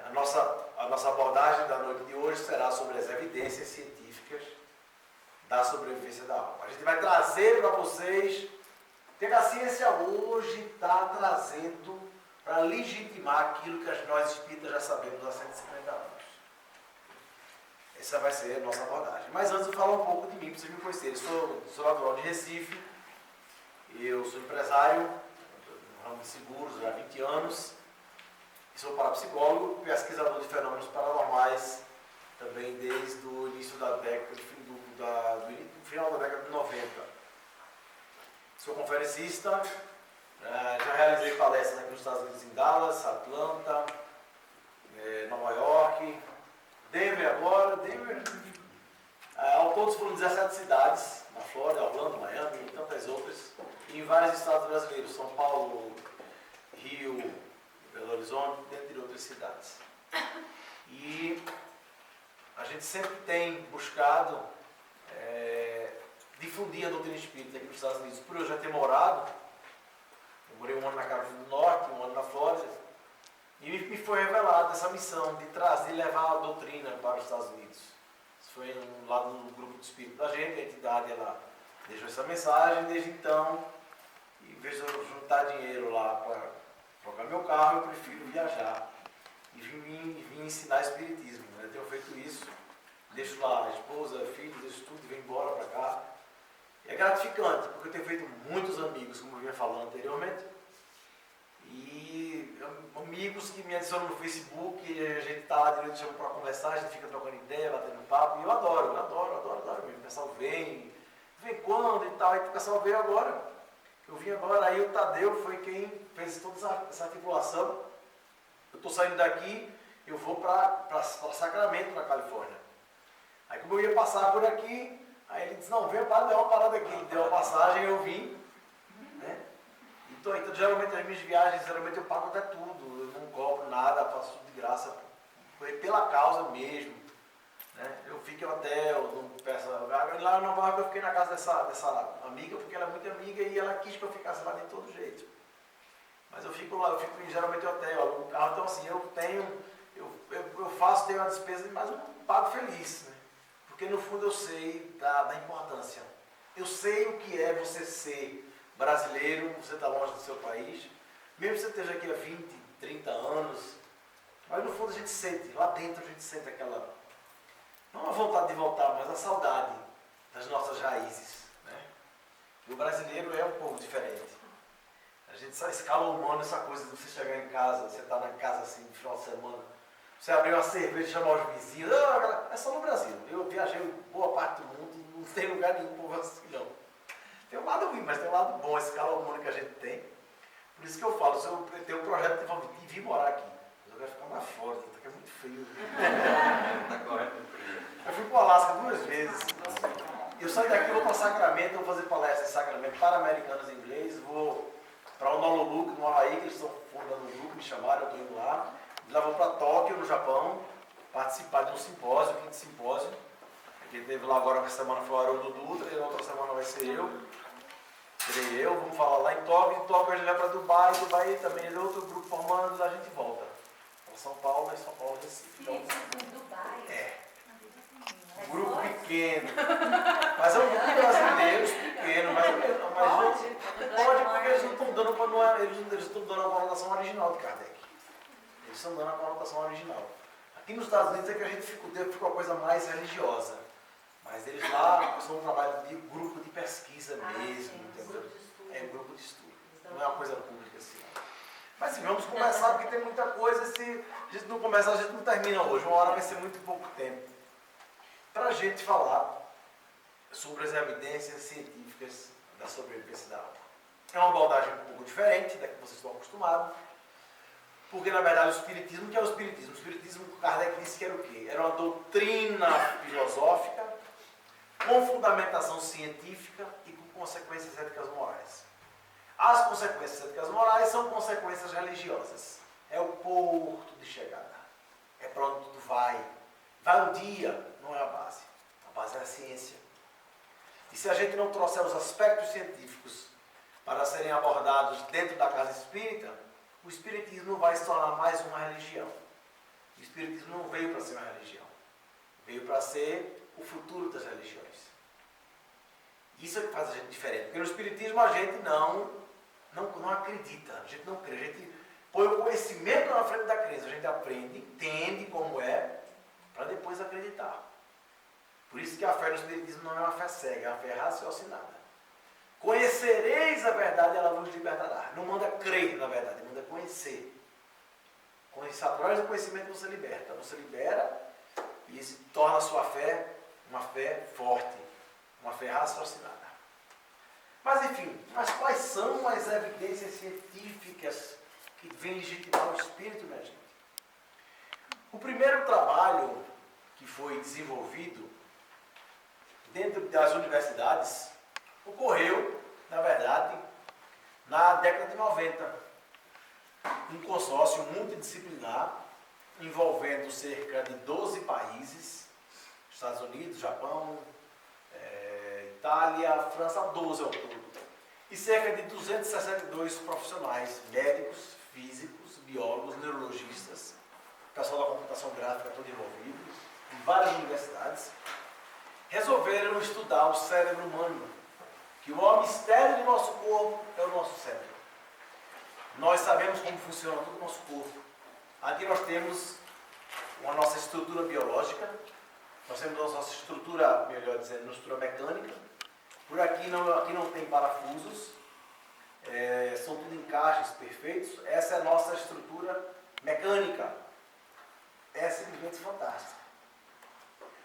A nossa abordagem da noite de hoje será sobre as evidências científicas da sobrevivência da alma. A gente vai trazer para vocês o que a ciência hoje está trazendo para legitimar aquilo que nós espíritas já sabemos há 150 anos. Essa vai ser a nossa abordagem. Mas antes eu falar um pouco de mim, para vocês me conhecerem. Sou natural de Recife, eu sou empresário no ramo de seguros há 20 anos, sou parapsicólogo, pesquisador de fenômenos paranormais também desde o início da década, do final da década de 90. Sou conferencista, já realizei palestras aqui nos Estados Unidos, em Dallas, Atlanta, Nova York, Denver agora, ao todos foram 17 cidades, na Flórida, Orlando, Miami e tantas outras, e em vários estados brasileiros, São Paulo, Rio, Belo Horizonte, dentre outras cidades. E a gente sempre tem buscado difundir a doutrina espírita aqui nos Estados Unidos. Por eu já ter morado, eu morei um ano na Carolina do Norte, um ano na Flórida, e me foi revelada essa missão de trazer e levar a doutrina para os Estados Unidos. Isso foi lá no grupo de espírito da gente, a entidade ela deixou essa mensagem, desde então, em vez de eu juntar dinheiro lá para trocar meu carro, eu prefiro viajar e vim ensinar espiritismo. Eu tenho feito isso, deixo lá a esposa, filhos, deixo tudo e venho embora para cá. E é gratificante, porque eu tenho feito muitos amigos, como eu vinha falando anteriormente, e amigos que me adicionam no Facebook, e a gente está lá direito, chama para conversar, a gente fica trocando ideia, batendo papo, e eu adoro mesmo. O pessoal vem quando e tal, e o pessoal veio agora. Eu vim agora, aí o Tadeu foi quem fez toda essa articulação. Eu estou saindo daqui, eu vou para Sacramento, na Califórnia. Aí como eu ia passar por aqui, aí ele disse, não, vem para dar uma parada aqui. Ele deu a passagem, eu vim. Né? Então, geralmente as minhas viagens, eu pago até tudo. Eu não cobro nada, faço tudo de graça. Foi pela causa mesmo. Né? Eu fico em hotel, não peço. Lá em Nova York eu fiquei na casa dessa amiga, porque ela é muito amiga e ela quis que eu ficasse lá de todo jeito. Mas eu fico lá, eu fico geralmente em hotel, alugo um carro, então assim, eu faço, tenho uma despesa, mas eu pago feliz, né? Porque no fundo eu sei da importância. Eu sei o que é você ser brasileiro, você está longe do seu país, mesmo que você esteja aqui há 20, 30 anos, mas no fundo a gente sente, lá dentro a gente sente aquela, não a vontade de voltar, mas a saudade das nossas raízes. Né? E o brasileiro é um povo diferente. A gente essa escala humana, essa coisa de você chegar em casa, você estar na casa assim, no final de semana, você abrir uma cerveja e chamar os vizinhos, é só no Brasil. Eu viajei boa parte do mundo, não tem lugar nenhum povo assim, não. Tem um lado ruim, mas tem um lado bom, a escala humana que a gente tem. Por isso que eu falo, se eu tenho um projeto de vir morar aqui, mas eu quero ficar mais fora, porque é muito frio. Eu fui para o Alasca 2 vezes. Eu saio daqui, vou para Sacramento, vou fazer palestra em Sacramento para americanos em inglês, vou para Honolulu, no Havaí, que eles estão fundando um grupo, me chamaram, eu estou indo lá. Já vou para Tóquio, no Japão, participar de um simpósio, quinto simpósio. Que teve lá agora, essa semana foi o Haroldo Dutra, e na outra semana vai ser eu. Serei eu, vamos falar lá em Tóquio a gente vai para Dubai também é outro grupo formando, a gente volta. Para São Paulo, e São Paulo Recife. Então, Dubai? É. Um grupo pequeno. Mas é um grupo de brasileiros pequeno, mas pode porque eles não estão dando eles estão dando a conotação original de Kardec. Eles estão dando a conotação original. Aqui nos Estados Unidos é que a gente ficou uma coisa mais religiosa. Mas eles lá são um trabalho de grupo de pesquisa mesmo, entendeu? É um grupo de estudo. Não é uma coisa pública assim. Mas sim, vamos começar porque tem muita coisa. Se a gente não começar, a gente não termina hoje. Uma hora vai ser muito pouco tempo. Para a gente falar sobre as evidências científicas da sobrevivência da alma. É uma abordagem um pouco diferente da que vocês estão acostumados. Porque, na verdade, o Espiritismo, o que é o Espiritismo? O Espiritismo, Kardec disse que era o quê? Era uma doutrina filosófica com fundamentação científica e com consequências éticas morais. As consequências éticas morais são consequências religiosas. É o porto de chegada. É para onde tudo vai. Vai um dia, não é a base. A base é a ciência. E se a gente não trouxer os aspectos científicos para serem abordados dentro da casa espírita, o espiritismo vai se tornar mais uma religião. O Espiritismo não veio para ser uma religião. Veio para ser o futuro das religiões. Isso é o que faz a gente diferente. Porque no Espiritismo a gente não acredita, a gente não crê. A gente põe o conhecimento na frente da crença. A gente aprende, entende como é, para depois acreditar. Por isso que a fé no Espiritismo não é uma fé cega, é uma fé raciocinada. Conhecereis a verdade, ela vos libertará. Não manda crer na verdade, manda conhecer. Através do conhecimento você liberta. Você libera e isso torna a sua fé uma fé forte, uma fé raciocinada. Mas enfim, quais são as evidências científicas que vêm legitimar o espírito, minha gente? O primeiro trabalho que foi desenvolvido dentro das universidades ocorreu, na verdade, na década de 90. Um consórcio multidisciplinar envolvendo cerca de 12 países, Estados Unidos, Japão, Itália, França, 12 ao todo. E cerca de 262 profissionais, médicos, físicos, biólogos, neurologistas, pessoal da computação gráfica todo envolvido, em várias universidades, resolveram estudar o cérebro humano, que o maior mistério do nosso corpo é o nosso cérebro. Nós sabemos como funciona todo o nosso corpo. Aqui nós temos a nossa estrutura biológica, nós temos a nossa estrutura, melhor dizendo, estrutura mecânica. Por aqui não tem parafusos, são tudo encaixes perfeitos. Essa é a nossa estrutura mecânica. É simplesmente fantástica.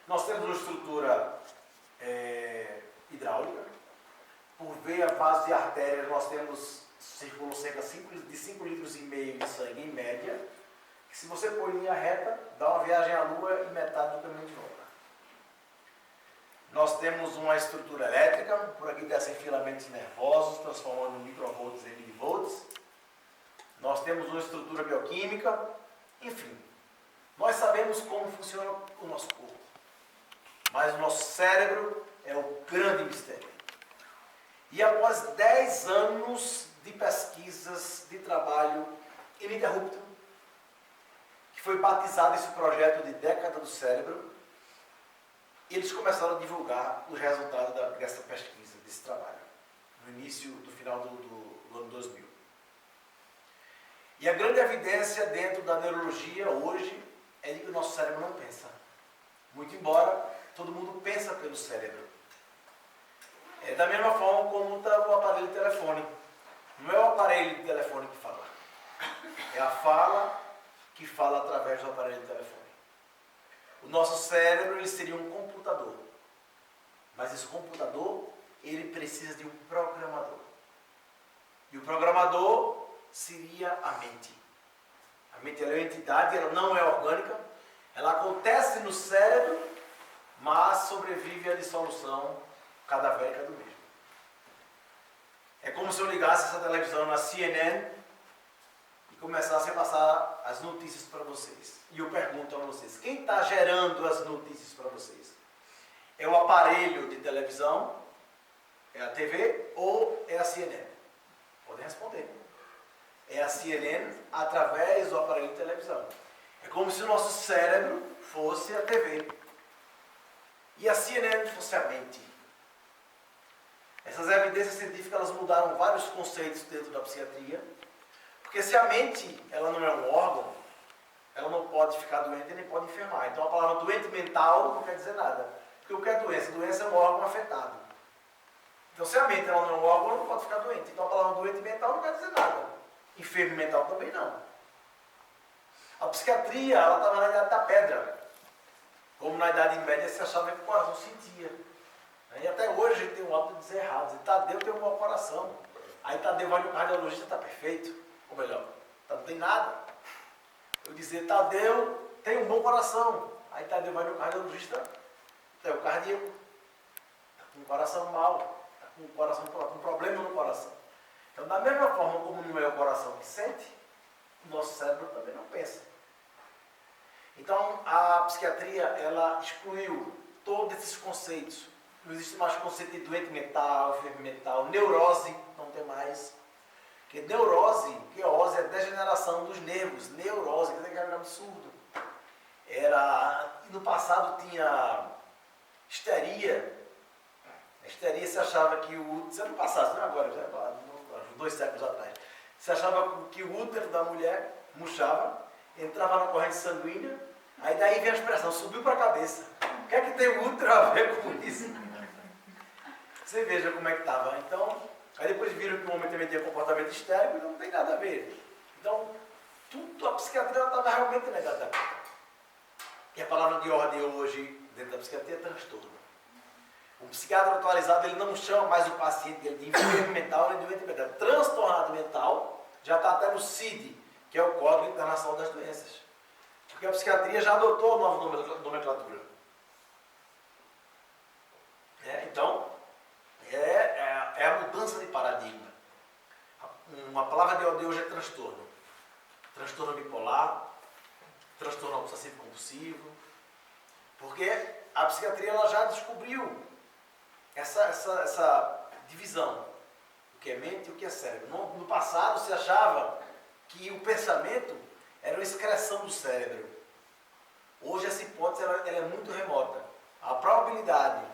Nós temos uma estrutura hidráulica. Por veia, vaso e artéria, nós temos circulam cerca de 5,5 litros de sangue em média, que se você pôr em linha reta, dá uma viagem à Lua e metade do caminho de volta. Nós temos uma estrutura elétrica, por aqui descem filamentos nervosos, transformando microvolts em milivolts. Nós temos uma estrutura bioquímica, enfim. Nós sabemos como funciona o nosso corpo, mas o nosso cérebro é o grande mistério. E após 10 anos de pesquisas, de trabalho ininterrupto, que foi batizado esse projeto de Década do Cérebro, eles começaram a divulgar os resultados dessa pesquisa, desse trabalho, no final do ano 2000. E a grande evidência dentro da neurologia hoje é de que o nosso cérebro não pensa. Muito embora todo mundo pensa pelo cérebro. É da mesma forma como está o aparelho telefônico. Não é o aparelho de telefone que fala. É a fala que fala através do aparelho de telefone. O nosso cérebro ele seria um computador. Mas esse computador, ele precisa de um programador. E o programador seria a mente. A mente ela é uma entidade, ela não é orgânica. Ela acontece no cérebro, mas sobrevive à dissolução cadavérica do mesmo. É como se eu ligasse essa televisão na CNN e começasse a passar as notícias para vocês. E eu pergunto a vocês, quem está gerando as notícias para vocês? É o aparelho de televisão? É a TV ou é a CNN? Podem responder. É a CNN através do aparelho de televisão. É como se o nosso cérebro fosse a TV. E a CNN fosse a mente. Essas evidências científicas elas mudaram vários conceitos dentro da psiquiatria, porque se a mente ela não é um órgão, ela não pode ficar doente e nem pode enfermar. Então a palavra doente mental não quer dizer nada. Porque o que é doença? Doença é um órgão afetado. Então se a mente ela não é um órgão, ela não pode ficar doente. Então a palavra doente mental não quer dizer nada. Enfermo mental também não. A psiquiatria ela estava na idade da pedra. Como na Idade Média se achava que o coração sentia. E até hoje a gente tem o hábito de dizer errado. Tadeu tem um bom coração. Aí Tadeu vai no cardiologista e está perfeito. Ou melhor, não tem nada. Eu dizer, Tadeu tem um bom coração. Aí Tadeu vai no cardiologista, é o cardíaco. Está com o coração mal. Está com o coração com problema no coração. Então, da mesma forma como não é o coração que sente, o nosso cérebro também não pensa. Então, a psiquiatria, ela excluiu todos esses conceitos. Não existe mais conceito de doente mental, enfermo mental, neurose, não tem mais. Porque neurose, queose é degeneração dos nervos. Neurose, quer dizer que é um absurdo. passado tinha histeria. A histeria se achava que o útero, isso é no passado, não é agora, já uns 2 séculos atrás. Se achava que o útero da mulher murchava, entrava na corrente sanguínea, aí daí vem a expressão, subiu para a cabeça. O que é que tem o útero a ver com isso? Você veja como é que estava. Então, aí depois viram que o homem também tinha comportamento histérico, então não tem nada a ver. Então, tudo, a psiquiatria estava realmente negada. E a palavra de ordem hoje, dentro da psiquiatria, é transtorno. Um psiquiatra atualizado, ele não chama mais o paciente dele de enfermo mental nem de doente mental. Transtornado mental já está até no CID, que é o Código Internacional das Doenças. Porque a psiquiatria já adotou a nova nomenclatura. Então, é a mudança de paradigma. Uma palavra de ordem hoje é transtorno. Transtorno bipolar, transtorno obsessivo compulsivo. Porque a psiquiatria ela já descobriu essa divisão. O que é mente e o que é cérebro. No passado se achava que o pensamento era uma excreção do cérebro. Hoje essa hipótese ela é muito remota. A probabilidade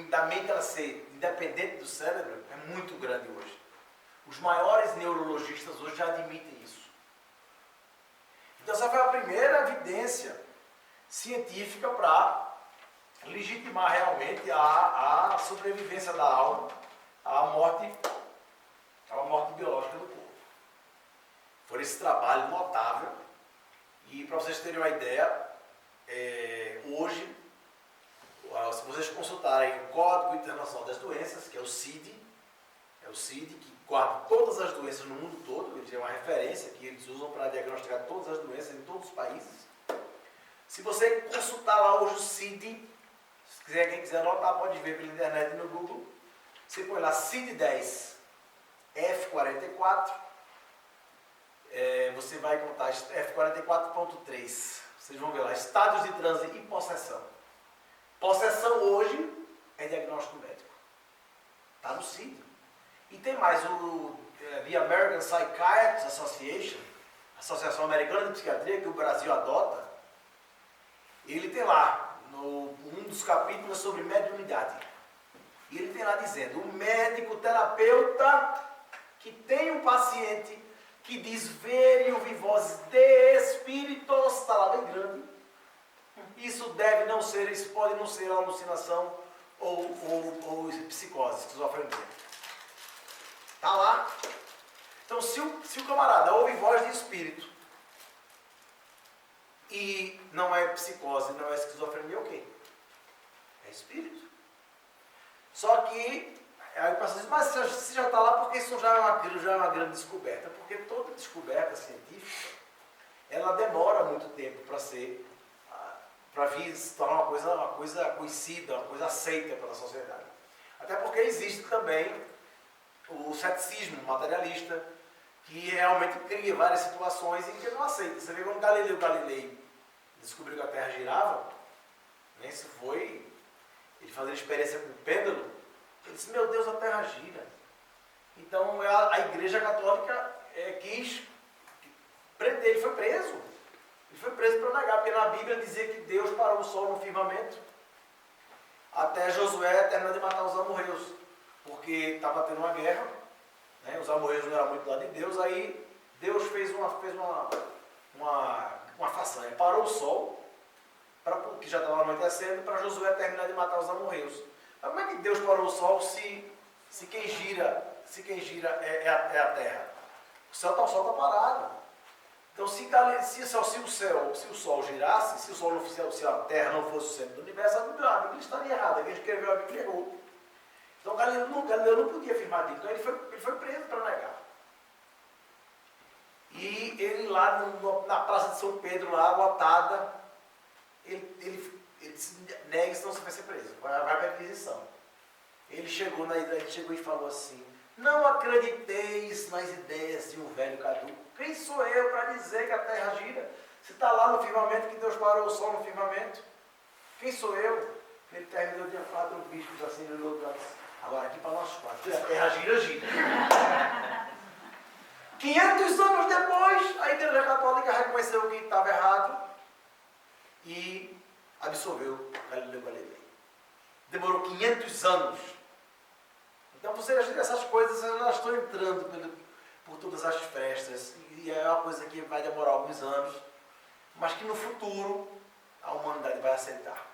da mente ela ser independente do cérebro é muito grande hoje. Os maiores neurologistas hoje já admitem isso. Então essa foi a primeira evidência científica para legitimar realmente a sobrevivência da alma à morte biológica do corpo. Foi esse trabalho notável. E para vocês terem uma ideia, hoje, se vocês consultarem o Código Internacional das Doenças, que é o CID, que guarda todas as doenças no mundo todo, ele é uma referência que eles usam para diagnosticar todas as doenças em todos os países. Se você consultar lá hoje o CID, quem quiser anotar, pode ver pela internet e no Google. Você põe lá CID-10 F44, você vai contar F44.3. Vocês vão ver lá, estádios de transe e possessão. Possessão hoje é diagnóstico médico. Está no CID. E tem mais The American Psychiatric Association, Associação Americana de Psiquiatria, que o Brasil adota. Ele tem lá, um dos capítulos sobre mediunidade. E ele tem lá dizendo, o médico terapeuta que tem um paciente que diz ver e ouvir vozes de espíritos, está lá bem grande. Isso pode não ser alucinação ou psicose, esquizofrenia. Está lá. Então, se o camarada ouve voz de espírito e não é psicose, não é esquizofrenia, é o quê? É espírito. Só que, aí o pessoal diz, mas se já está lá, porque isso já é uma grande descoberta? Porque toda descoberta científica, ela demora muito tempo para vir se tornar uma coisa conhecida, uma coisa aceita pela sociedade. Até porque existe também o ceticismo materialista, que realmente cria várias situações em que ele não aceita. Você vê quando Galileu Galilei descobriu que a Terra girava, né, isso foi ele fazer experiência com o pêndulo, ele disse, meu Deus, a Terra gira. Então a Igreja Católica quis prender, ele foi preso. Ele foi preso para negar, porque na Bíblia dizia que Deus parou o sol no firmamento até Josué terminar de matar os amorreus, porque estava tendo uma guerra, né, os amorreus não eram muito lá de Deus, aí Deus fez uma façanha, parou o sol, que já estava anoitecendo, para Josué terminar de matar os amorreus. Mas como é que Deus parou o sol se quem gira é a terra? O sol está parado. Então se o sol girasse, se a terra não fosse o centro do universo, a Bíblia estaria errada. Quem escreveu a Bíblia errou. Então Galileu não podia afirmar disso. Então ele foi preso para negar. E ele lá na Praça de São Pedro, lá, lotada, ele se nega, senão você vai ser preso. Vai para a Inquisição. Ele chegou e falou assim, não acrediteis nas ideias de um velho caduco. Quem sou eu para dizer que a terra gira? Se está lá no firmamento, que Deus parou o sol no firmamento. Quem sou eu? Ele terminou de 4 bispos assim no lugar. Agora aqui para nós 4. A terra gira. 500 anos depois, a Igreja Católica reconheceu que estava errado e absorveu Galileu Galilei. Demorou 500 anos. Então você acha que essas coisas elas estão entrando por todas as frestas e é uma coisa que vai demorar alguns anos, mas que no futuro a humanidade vai aceitar.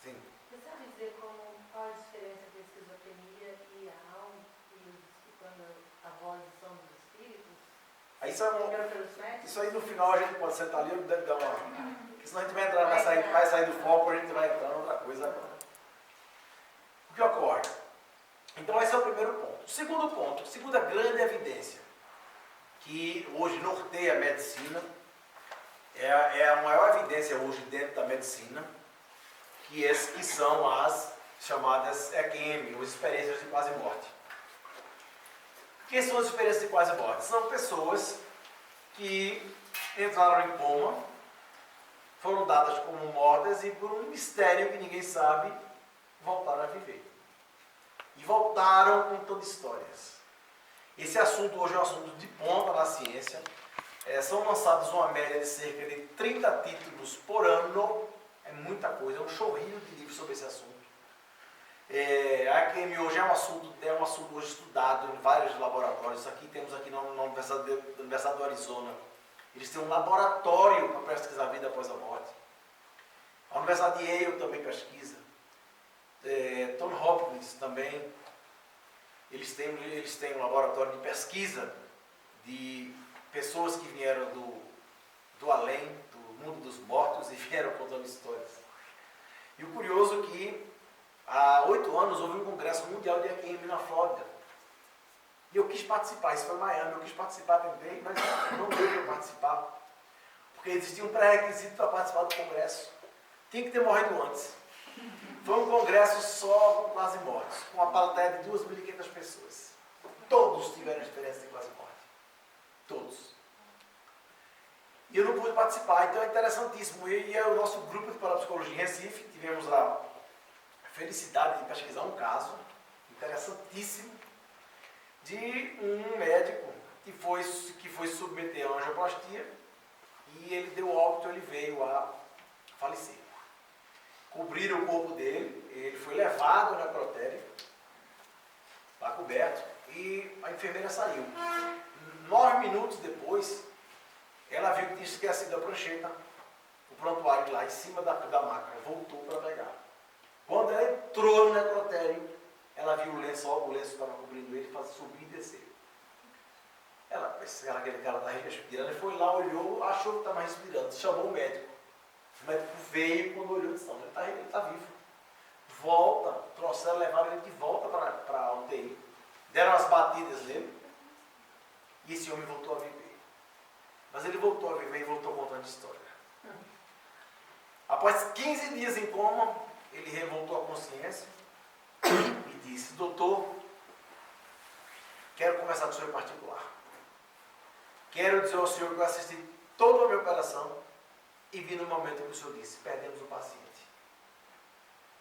Sim. Você sabe dizer qual a diferença entre esquizofrenia e a alma e quando a voz são dos espíritos? Isso aí no final a gente pode sentar ali e dar uma. Porque senão a gente vai entrar, vai sair do foco, a gente vai entrar em outra coisa agora. O que ocorre? Então esse é o primeiro ponto. O segundo ponto, segunda grande evidência, que hoje norteia a medicina, é a maior evidência hoje dentro da medicina, que são as chamadas EQM, ou experiências de quase morte. O que são as experiências de quase morte? São pessoas que entraram em coma, foram dadas como mortas e por um mistério que ninguém sabe, voltaram a viver. E voltaram contando histórias. Esse assunto hoje é um assunto de ponta na ciência. São lançados uma média de cerca de 30 títulos por ano. É muita coisa, é um chorrilho de livros sobre esse assunto. A EQM hoje é um assunto hoje estudado em vários laboratórios. Temos aqui na Universidade do Arizona. Eles têm um laboratório para pesquisar a vida após a morte. A Universidade de Yale também pesquisa. Tom Hopkins também. Eles têm um laboratório de pesquisa de pessoas que vieram do além, do mundo dos mortos e vieram contando histórias. E o curioso é que há 8 anos houve um congresso mundial de EQM na Flórida. E eu quis participar, isso foi em Miami, eu quis participar também, mas não deu para participar. Porque existia um pré-requisito para participar do congresso. Tinha que ter morrido antes. Foi um congresso só com quase mortos, com uma plateia de 2.500 pessoas. Todos tiveram experiência de quase morte. Todos. E eu não pude participar, então é interessantíssimo. Eu e o nosso grupo de parapsicologia em Recife tivemos a felicidade de pesquisar um caso interessantíssimo de um médico que foi submeter a angioplastia e ele deu óbito, ele veio a falecer. Cobriram o corpo dele, ele foi levado ao necrotério, lá coberto, e a enfermeira saiu. 9 minutos depois, ela viu que tinha esquecido a prancheta, o prontuário lá em cima da maca, voltou para pegar. Quando ela entrou no necrotério, ela viu o lenço estava cobrindo ele, fazia subir e descer. Aquele cara está respirando, ele foi lá, olhou, achou que estava respirando, chamou o médico. O médico veio quando olhou e disse, não, ele está vivo. Volta, trouxeram, levaram ele de volta para a UTI. Deram as batidas nele e esse homem voltou a viver. Mas ele voltou a viver e voltou contando história. Após 15 dias em coma, ele revoltou a consciência e disse, doutor, quero conversar com o senhor em particular. Quero dizer ao senhor que eu assisti toda a minha operação e vi no momento que o senhor disse, perdemos o paciente.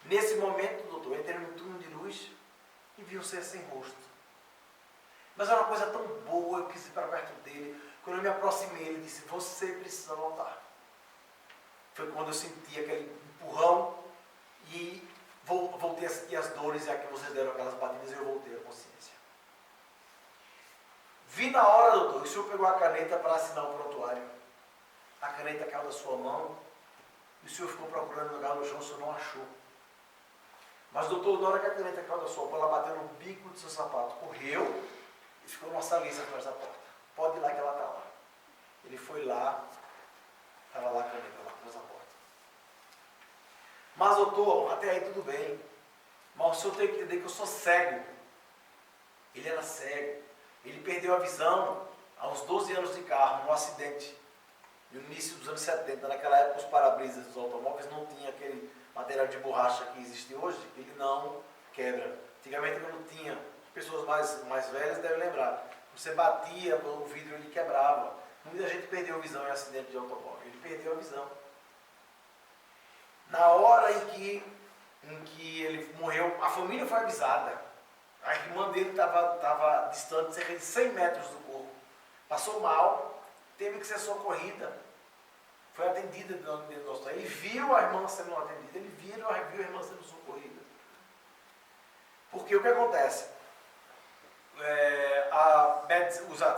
Nesse momento, doutor, entrei no túnel de luz e vi um ser sem rosto. Mas era uma coisa tão boa, eu quis ir para perto dele. Quando eu me aproximei, ele disse, você precisa voltar. Foi quando eu senti aquele empurrão e voltei a sentir as dores e a que vocês deram aquelas batidas e eu voltei à consciência. Vi na hora, doutor, que o senhor pegou a caneta para assinar o prontuário. A caneta caiu da sua mão e o senhor ficou procurando no lugar no chão, o senhor não achou. Mas, doutor, na hora que a caneta caiu da sua mão, ela bateu no bico do seu sapato, correu e ficou numa saliência atrás da porta. Pode ir lá que ela está lá. Ele foi lá, estava lá a caneta, lá atrás da porta. Mas, doutor, até aí tudo bem. Mas o senhor tem que entender que eu sou cego. Ele era cego. Ele perdeu a visão aos 12 anos de carro, num acidente. No início dos anos 70, naquela época os para-brisas dos automóveis não tinham aquele material de borracha que existe hoje, ele não quebra. Antigamente quando tinha, pessoas mais velhas devem lembrar, você batia o vidro ele quebrava. Muita gente perdeu a visão em acidente de automóvel, ele perdeu a visão. Na hora em que ele morreu, a família foi avisada. A irmã dele estava distante cerca de 100 metros do corpo. Passou mal, teve que ser socorrida. foi atendida dentro do hospital. Ele viu a irmã sendo atendida, ele viu a irmã sendo socorrida. Porque o que acontece?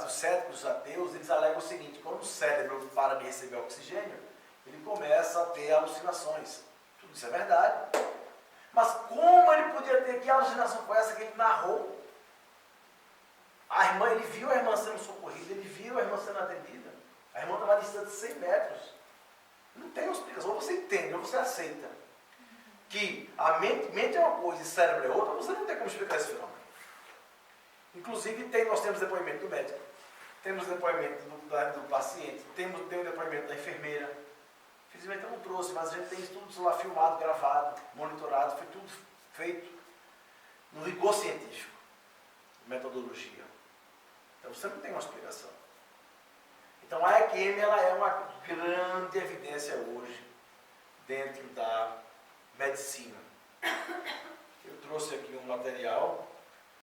Os céticos, os ateus, eles alegam o seguinte: quando o cérebro para de receber oxigênio, ele começa a ter alucinações. Tudo isso é verdade. Mas como ele podia ter? Que alucinação foi essa que ele narrou? Ele viu a irmã sendo socorrida, ele viu a irmã sendo atendida. A irmã estava distante de 100 metros. Não tem uma explicação. Ou você entende, ou você aceita que a mente é uma coisa e cérebro é outra, você não tem como explicar esse fenômeno. Inclusive, nós temos depoimento do médico, temos depoimento do paciente, temos o depoimento da enfermeira. Infelizmente eu não trouxe, mas a gente tem tudo lá filmado, gravado, monitorado, foi tudo feito no rigor científico, metodologia. Então você não tem uma explicação. Então a EQM ela é uma grande evidência hoje dentro da medicina. Eu trouxe aqui um material